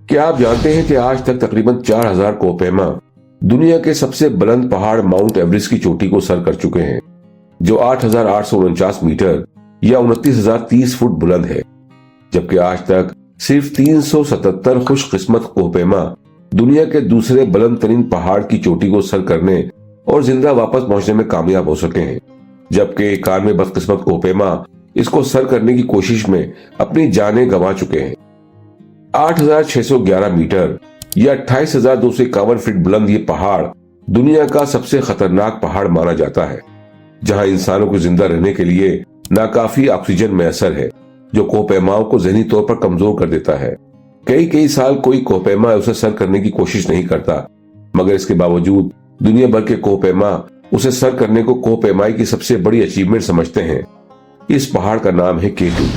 क्या आप जानते हैं कि आज तक तकरीबन 4000 कोहपेमा दुनिया के सबसे बुलंद पहाड़ माउंट एवरेस्ट की चोटी को सर कर चुके हैं, जो 8849 मीटर या 29030 फुट बुलंद है, जबकि आज तक सिर्फ 377 खुशकिस्मत कोहपेमा दुनिया के दूसरे बुलंद तरीन पहाड़ की चोटी को सर करने और जिंदा वापस पहुंचने में कामयाब हो सके हैं, जबकि 91 बदकिस्मत कोहपेमा इसको सर करने की कोशिश में अपनी जानें गंवा चुके हैं। 8611 मीटर या 28251 फीट बुलंद ये पहाड़ दुनिया का सबसे खतरनाक पहाड़ माना जाता है, जहां इंसानों को जिंदा रहने के लिए नाकाफी ऑक्सीजन मैसर है, जो कोहपेमाओं को जहनी तौर पर कमजोर कर देता है। कई साल कोई कोहपेमा उसे सर करने की कोशिश नहीं करता, मगर इसके बावजूद दुनिया भर के कोहपेमा उसे सर करने को कोहपेमाई की सबसे बड़ी अचीवमेंट समझते हैं। इस पहाड़ का नाम है K2।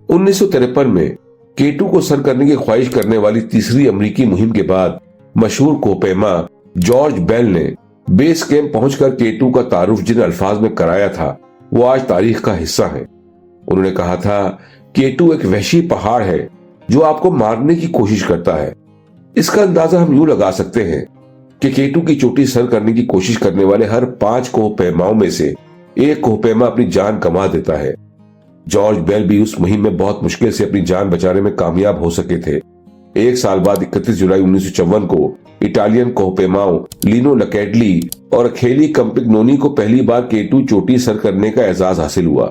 1953 में K2 को सर करने की ख्वाहिश करने वाली तीसरी अमेरिकी मुहिम के बाद मशहूर कोहपेमा जॉर्ज बेल ने बेस कैंप पहुंचकर K2 का तारुफ जिन अल्फाज में कराया था, वो आज तारीख का हिस्सा है। उन्होंने कहा था, K2 एक वहशी पहाड़ है जो आपको मारने की कोशिश करता है। इसका अंदाजा हम यूं लगा सकते हैं कि K2 की चोटी सर करने की कोशिश करने वाले हर 5 कोहपेमाओं में से एक कोहपेमा अपनी जान गंवा देता है। जॉर्ज बेल भी उस मुहिम में बहुत मुश्किल से अपनी जान बचाने में कामयाब हो सके थे। एक साल बाद 31 जुलाई 1954 को इटालियन कोहपेमाओं लीनो लकैडली और अखेली कंपिग्नोनी को पहली बार K2 चोटी सर करने का एजाज हासिल हुआ।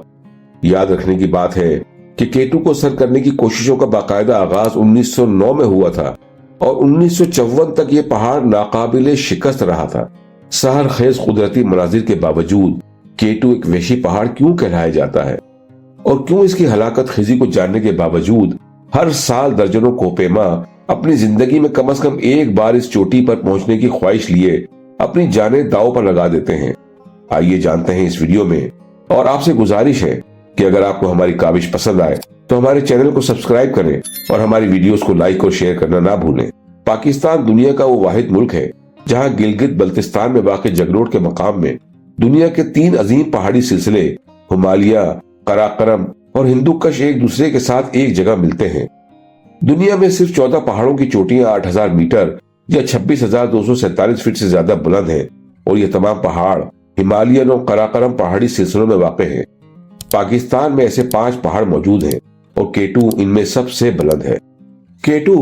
याद रखने की बात है कि K2 को सर करने की कोशिशों का बाकायदा आगाज 1909 में हुआ था और 1954 तक ये पहाड़ नाकाबिले शिकस्त रहा था। सहर खेज कुदरती मनाजिर के बावजूद K2 एक वहशी पहाड़ क्यों कहलाया जाता है और क्यों इसकी हलाकत खिजी को जानने के बावजूद हर साल दर्जनों कोहपेमा अपनी जिंदगी में कम से कम एक बार इस चोटी पर पहुंचने की ख्वाहिश लिए अपनी जानें दांव पर लगा देते हैं। आइए जानते हैं इस वीडियो में, और आपसे गुजारिश है कि अगर आपको हमारी काविश पसंद आए तो हमारे चैनल को सब्सक्राइब करें और हमारी वीडियोस को लाइक और शेयर करना ना भूलें। पाकिस्तान दुनिया का वो वाहिद मुल्क है जहां गिलगित बल्तिस्तान में वाक़ जगरोट के मकाम में दुनिया के 3 अजीम पहाड़ी सिलसिले हिमालय, कराकरम और हिंदुकुश एक दूसरे के साथ एक जगह मिलते हैं। दुनिया में सिर्फ 14 पहाड़ों की चोटियां 8000 मीटर या 26,247 फीट से ज्यादा बुलंद हैं और ये तमाम पहाड़ हिमालयन और कराकरम पहाड़ी सिलसिलों में वाक़ हैं। पाकिस्तान में ऐसे 5 पहाड़ मौजूद हैं और K2 इनमें सबसे बुलंद है। K2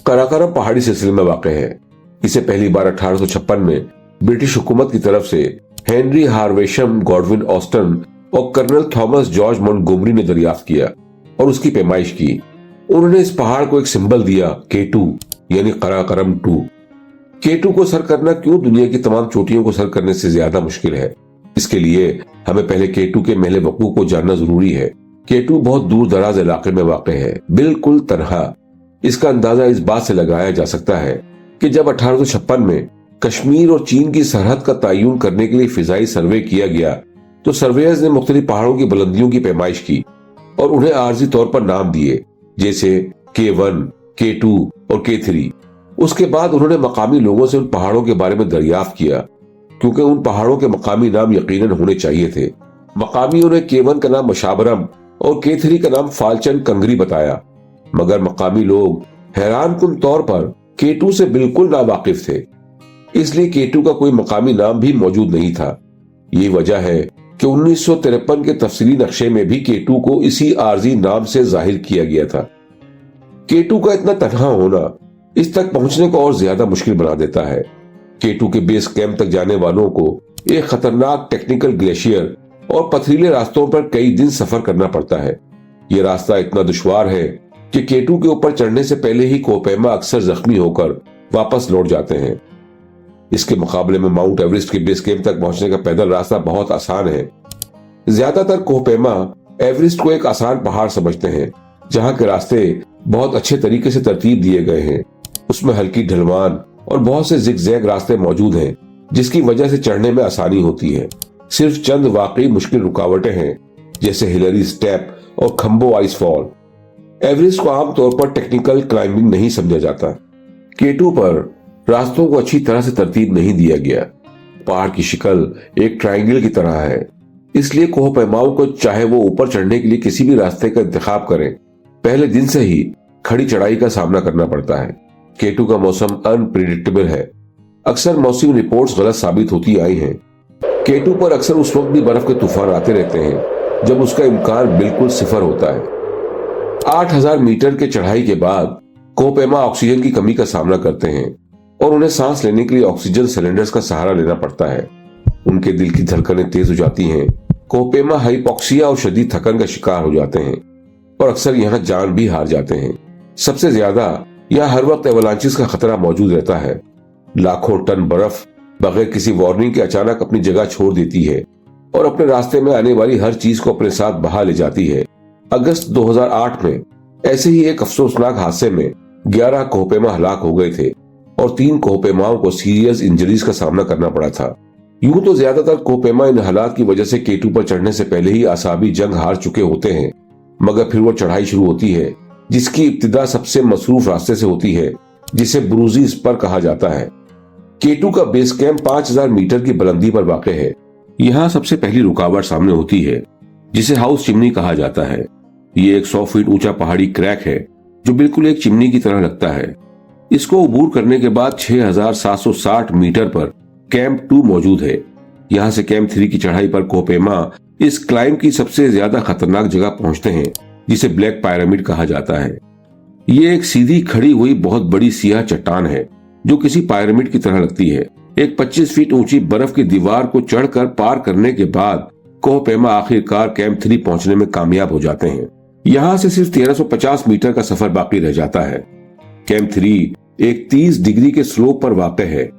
कराकरम पहाड़ी सिलसिले में वाक़ है। इसे पहली बार 1856 में ब्रिटिश हुकूमत की तरफ से हेनरी हार्वेशम गॉडविन ऑस्टन और कर्नल थॉमस जॉर्ज मोंटगोमरी ने दरियाफ्त किया और उसकी पैमाइश की। उन्होंने इस पहाड़ को एक सिंबल दिया, K2 यानी कराकरम 2। K2 को सर करना क्यों दुनिया की तमाम चोटियों को सर करने से ज्यादा मुश्किल है, इसके लिए हमें पहले K2 के महल वकूअ को जानना जरूरी है। K2 बहुत दूर दराज इलाके में वाक़ है, बिल्कुल तन्हा। इसका अंदाजा इस बात से लगाया जा सकता है कि जब 1856 में कश्मीर और चीन की सरहद का तयन करने के लिए फिजाई सर्वे किया गया तो सर्वेयर्स ने मुख्तलिफ पहाड़ों की बुलंदियों की पैमाइश की और उन्हें आर्जी तौर पर नाम दिए, जैसे K1, K2 और K3। उसके बाद उन्होंने मकामी लोगों से उन पहाड़ों के बारे में दरियाफ्त किया, क्योंकि उन पहाड़ों के मकामी नाम यकीनन होने चाहिए थे। मकामियों ने K1 का नाम मशाबरम और K3 का नाम फालचन कंगरी बताया, मगर मकामी लोग हैरानकुन तौर पर K2 से बिल्कुल नावाकिफ थे, इसलिए K2 का कोई मकामी नाम भी मौजूद नहीं था। ये वजह है कि 1953 के तफसीली नक्शे में भी K2 को इसी आर्जी नाम से जाहिर किया गया था। K2 का इतना तन्हा होना इस तक पहुंचने को और ज्यादा मुश्किल बना देता है। K2 के बेस कैंप तक जाने वालों को एक खतरनाक टेक्निकल ग्लेशियर और पथरीले रास्तों पर कई दिन सफर करना पड़ता है। यह रास्ता इतना दुश्वार है कि K2 के ऊपर चढ़ने से पहले ही कोहपेमा अक्सर जख्मी होकर वापस लौट जाते हैं। इसके मुकाबले में माउंट एवरेस्ट के बेस कैंप तक पहुंचने का पैदल रास्ता बहुत आसान है। ज्यादातर कोहपेमा एवरेस्ट को एक आसान पहाड़ समझते हैं, जहां के रास्ते बहुत अच्छे तरीके से तरतीब दिए गए हैं। उसमें हल्की ढलवान और बहुत से जिगजैग रास्ते मौजूद हैं, जिसकी वजह से चढ़ने में आसानी होती है। सिर्फ चंद वाकई मुश्किल रुकावटें हैं, जैसे हिलरी स्टेप और खम्बो आइस फॉल। एवरेस्ट को आमतौर पर टेक्निकल क्लाइंबिंग नहीं समझा जाता। K2 पर रास्तों को अच्छी तरह से तरतीब नहीं दिया गया। पहाड़ की शक्ल एक ट्रायंगल की तरह है, इसलिए कोहपेमाओं को चाहे वो ऊपर चढ़ने के लिए किसी भी रास्ते का इंतखाब करें, पहले दिन से ही खड़ी चढ़ाई का सामना करना पड़ता है। K2 का मौसम अनप्रिडिक्टेबल है। अक्सर मौसमी रिपोर्ट्स गलत साबित होती आई हैं। K2 पर अक्सर उस वक्त भी बर्फ के तूफान आते रहते हैं जब उसका इम्कान बिल्कुल सिफर होता है। 8000 मीटर के चढ़ाई के बाद कोपेमा ऑक्सीजन की कमी का सामना करते हैं और उन्हें सांस लेने के लिए ऑक्सीजन सिलेंडर्स का सहारा लेना पड़ता है। उनके दिल की धड़कनें तेज हो जाती हैं। कोपेमा हाइपोक्सिया और शदीद थकन का शिकार हो जाते हैं और अक्सर यहाँ जान भी हार जाते हैं। सबसे ज्यादा यहाँ हर वक्त एवलांचेस का खतरा मौजूद रहता है। लाखों टन बर्फ बगैर किसी वार्निंग के अचानक अपनी जगह छोड़ देती है और अपने रास्ते में आने वाली हर चीज को अपने साथ बहा ले जाती है। अगस्त 2008 में ऐसे ही एक अफसोसनाक हादसे में 11 कोपेमा हलाक हो गए थे और 3 कोपेमाओं को सीरियस इंजरीज का सामना करना पड़ा था। यूं तो ज्यादातर कोपेमा इन हालात की वजह से K2 पर चढ़ने से पहले ही आसाबी जंग हार चुके होते हैं, मगर फिर वो चढ़ाई शुरू होती है जिसकी इब्तिदा सबसे मसरूफ रास्ते से होती है, जिसे ब्रूजी स्पर कहा जाता है। K2 का बेस कैंप 5000 मीटर की बुलंदी पर वाक़ है। यहाँ सबसे पहली रुकावट सामने होती है जिसे हाउस चिमनी कहा जाता है। ये एक 100 फीट ऊंचा पहाड़ी क्रैक है जो बिल्कुल एक चिमनी की तरह लगता है। इसको अबूर करने के बाद 6760 मीटर पर कैंप 2 मौजूद है। यहाँ से कैंप 3 की चढ़ाई पर कोपेमा इस क्लाइंब की सबसे ज्यादा खतरनाक जगह पहुंचते हैं जिसे ब्लैक पिरामिड कहा जाता है। ये एक सीधी खड़ी हुई बहुत बड़ी सियाह चट्टान है जो किसी पिरामिड की तरह लगती है। एक 25 फीट ऊंची बर्फ की दीवार को चढ़कर पार करने के बाद कोपेमा आखिरकार कैंप 3 पहुंचने में कामयाब हो जाते हैं। यहाँ से सिर्फ 1350 मीटर का सफर बाकी रह जाता है। कैंप 3 एक 30 डिग्री के स्लोप पर वाक़ है।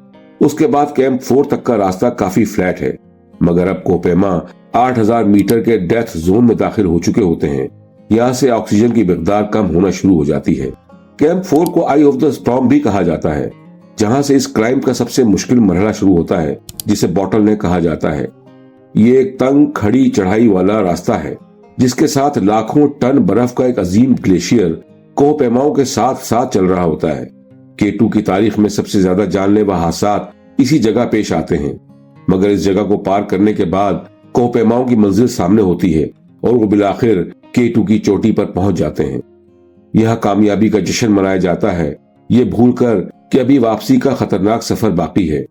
उसके बाद कैंप 4 तक का रास्ता काफी फ्लैट है, मगर अब कोपेमा 8000 मीटर के डेथ जोन में दाखिल हो चुके होते हैं। यहाँ से ऑक्सीजन की मिकदार कम होना शुरू हो जाती है। कैंप 4 को आई ऑफ द स्टॉर्म भी कहा जाता है, जहां से इस क्लाइंब का सबसे मुश्किल मरहला शुरू होता है जिसे बॉटल नेक कहा जाता है। ये एक तंग खड़ी चढ़ाई वाला रास्ता है जिसके साथ लाखों टन बर्फ का एक अजीम ग्लेशियर कोपेमाओं के साथ साथ चल रहा होता है। K2 की तारीख में सबसे ज्यादा जानलेवा हादसात इसी जगह पेश आते हैं, मगर इस जगह को पार करने के बाद कोपेमाओं की मंजिल सामने होती है और वो बिलाखिर K2 की चोटी पर पहुंच जाते हैं। यह कामयाबी का जश्न मनाया जाता है, ये भूलकर कि अभी वापसी का खतरनाक सफर बाकी है।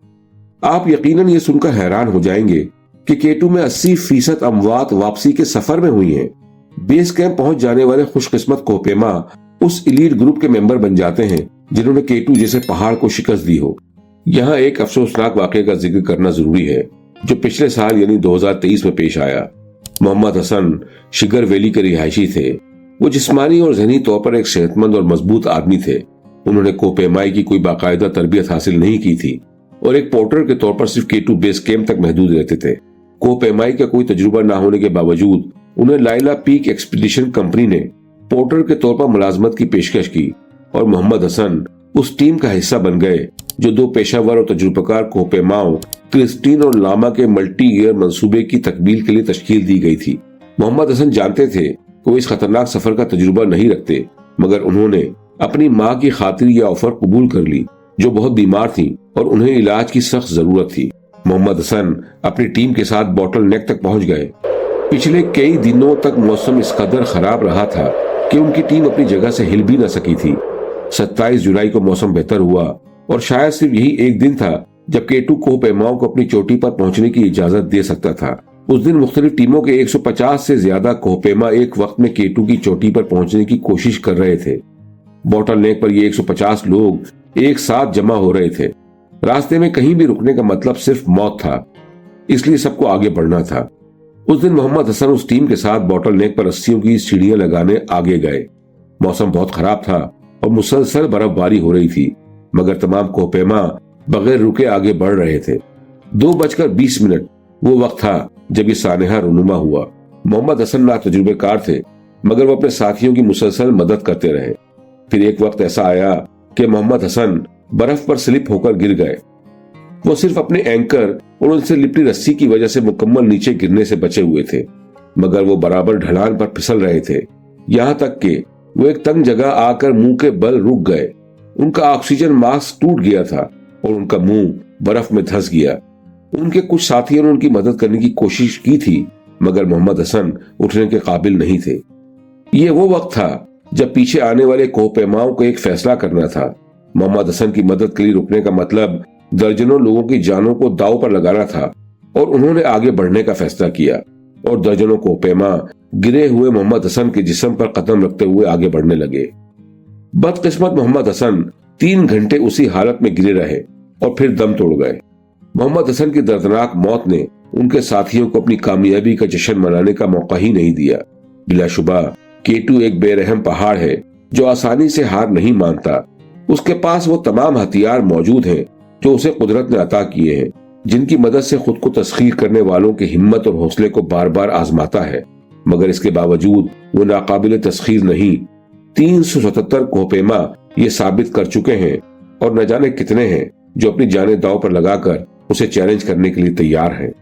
आप यकीनन ये सुनकर हैरान हो जाएंगे कि K2 में 80% अमवात वापसी के सफर में हुई हैं। बेस कैंप पहुंच जाने वाले खुशकिस्मत कोपेमा उस इलीट ग्रुप के मेंबर बन जाते हैं जिन्होंने K2 जैसे पहाड़ को शिकस्त दी हो। यहाँ एक अफसोसनाक वाक़े का जिक्र करना जरूरी है जो पिछले साल यानी 2023 में पेश आया। मोहम्मद हसन शिगर वैली के रिहायशी थे। वो जिस्मानी और ज़हनी तौर पर एक सेहतमंद और मजबूत आदमी थे। उन्होंने कोपेमाई की कोई बाकायदा तरबियत हासिल नहीं की थी और एक पोर्टर के तौर पर सिर्फ K2 बेस कैंप तक महदूद रहते थे। कोपेमाई का कोई तजुर्बा न होने के बावजूद उन्हें लाइला पीक एक्सपीडिशन कंपनी ने पोर्टर के तौर पर मुलाजमत की पेशकश की और मोहम्मद हसन उस टीम का हिस्सा बन गए जो 2 पेशावर और तजुर्बेकार कोपेमाओं क्रिस्टीन और लामा के मल्टी ईयर मंसूबे की तकमील के लिए तश्कील दी गई थी। मोहम्मद हसन जानते थे कि वो इस खतरनाक सफर का तजुर्बा नहीं रखते, मगर उन्होंने अपनी माँ की खातिर यह ऑफर कबूल कर ली जो बहुत बीमार थी और उन्हें इलाज की सख्त जरूरत थी। मोहम्मद हसन अपनी टीम के साथ बॉटल नेक तक पहुंच गए। पिछले कई दिनों तक मौसम इस कदर खराब रहा था कि उनकी टीम अपनी जगह से हिल भी न सकी थी। 27 जुलाई को मौसम बेहतर हुआ और शायद सिर्फ यही एक दिन था जब K2 कोपेमाओं को अपनी चोटी पर पहुंचने की इजाजत दे सकता था। उस दिन मुख्तलिफ टीमों के 150 से ज्यादा कोपेमा एक वक्त में K2 की चोटी पर पहुंचने की कोशिश कर रहे थे। बॉटल नेक पर ये 150 लोग एक साथ जमा हो रहे थे। रास्ते में कहीं भी रुकने का मतलब सिर्फ मौत था, इसलिए सबको आगे बढ़ना था। उस दिन मोहम्मद हसन उस टीम के साथ बॉटल नेक पर रस्सियों की सीढ़ियां लगाने आगे गए। मौसम बहुत खराब था और मुसलसल बर्फबारी हो रही थी, मगर तमाम कोपेमा बगैर रुके आगे बढ़ रहे थे। 2:20 वो वक्त था जब ये सानेहा रुनुमा हुआ। मोहम्मद हसन ना तजुर्बेकार थे, मगर वो अपने साथियों की मुसलसल मदद करते रहे। फिर एक वक्त ऐसा आया कि मोहम्मद हसन बर्फ पर स्लिप होकर गिर गए। वो सिर्फ अपने एंकर और उनसे लिपटी रस्सी की वजह से मुकम्मल नीचे गिरने से बचे हुए थे, मगर वो बराबर ढलान पर फिसल रहे थे। यहाँ तक कि वो एक तंग जगह आकर मुंह के बल रुक गए। उनका ऑक्सीजन मास्क टूट गया था और उनका मुंह बर्फ में धंस गया। उनके कुछ साथियों ने उनकी मदद करने की कोशिश की थी, मगर मोहम्मद हसन उठने के काबिल नहीं थे। ये वो वक्त था जब पीछे आने वाले कोहपेमाओं को एक फैसला करना था। मोहम्मद हसन की मदद के लिए रुकने का मतलब दर्जनों लोगों की जानों को दांव पर लगाना था और उन्होंने आगे बढ़ने का फैसला किया और दर्जनों कोहपेमा गिरे हुए मोहम्मद हसन के जिस्म पर कदम रखते हुए आगे बढ़ने लगे। बदकिस्मत मोहम्मद हसन 3 घंटे उसी हालत में गिरे रहे और फिर दम तोड़ गए। मोहम्मद हसन की दर्दनाक मौत ने उनके साथियों को अपनी कामयाबी का जश्न मनाने का मौका ही नहीं दिया। बिलाशुबा K2 एक बेरहम पहाड़ है जो आसानी से हार नहीं मानता। उसके पास वो तमाम हथियार मौजूद हैं जो उसे कुदरत ने अता किए हैं, जिनकी मदद से खुद को तस्खीर करने वालों की हिम्मत और हौसले को बार बार आजमाता है। मगर इसके बावजूद वो नाकाबिल तस्खीर नहीं। 377 कोहपेमा ये साबित कर चुके हैं और न जाने कितने हैं जो अपनी जानें दांव पर लगाकर उसे चैलेंज करने के लिए तैयार हैं।